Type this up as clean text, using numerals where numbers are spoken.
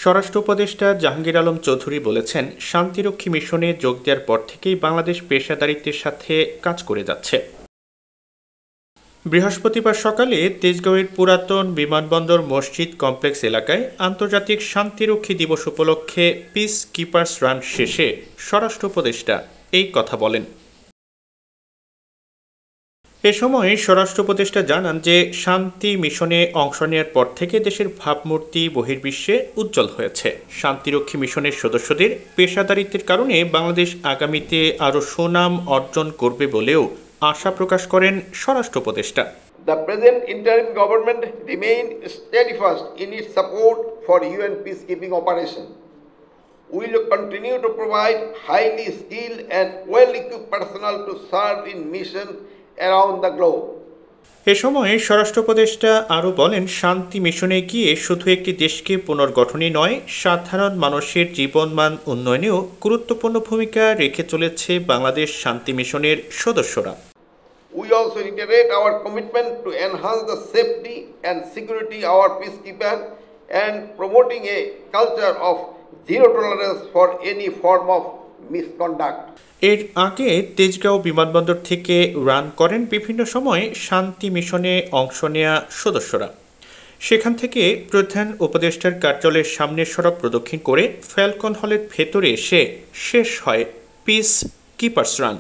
স্বরাষ্ট্র উপদেষ্টা জাহাঙ্গীর আলম চৌধুরী বলেছেন, শান্তিরক্ষী মিশনে যোগ দেওয়ার পর থেকেই বাংলাদেশ পেশাদারিত্বের সাথে কাজ করে যাচ্ছে। বৃহস্পতিবার সকালে তেজগাঁওয়ের পুরাতন বিমানবন্দর মসজিদ কমপ্লেক্স এলাকায় আন্তর্জাতিক শান্তিরক্ষী দিবস উপলক্ষে পিস কিপার্স রান শেষে স্বরাষ্ট্র উপদেষ্টা এই কথা বলেন। এ সময় স্বরাষ্ট্র উপদেষ্টা জানান যে শান্তি মিশনে অংশ নেওয়ার পর থেকে দেশের ভাবমূর্তি বহির্বিশ্বে উজ্জ্বল হয়েছে। শান্তিরক্ষী মিশনের সদস্যদের পেশাদারিত্বের কারণে বাংলাদেশ আগামীতে আরও সুনাম অর্জন করবে বলেও আশা প্রকাশ করেন স্বরাষ্ট্র উপদেষ্টা। The present interim government remains steadfast in its support for UN peacekeeping operation. We will continue to provide highly skilled and well-equipped personnel to serve in mission around the globe. এ সময় স্বরাষ্ট্র উপদেষ্টা আরও বলেন, শান্তি মিশনে গিয়ে শুধু একটি দেশকে পুনর্গঠনই নয়, সাধারণ মানুষের জীবনমান উন্নয়নেও গুরুত্বপূর্ণ ভূমিকা রেখে চলেছে বাংলাদেশ শান্তি মিশনের সদস্যরা। We also reiterate our commitment to enhance the safety and security of our peacekeepers and promoting a culture of zero tolerance for any form of misconduct. এর আগে তেজগাঁও বিমানবন্দর থেকে রান করেন বিভিন্ন সময়ে শান্তি মিশনে অংশ নেয়া সদস্যরা। সেখান থেকে প্রধান উপদেষ্টার কার্যালয়ের সামনের সড়ক প্রদক্ষিণ করে ফ্যালকন হলের ভেতরে এসে শেষ হয় পিস কিপার্স রান।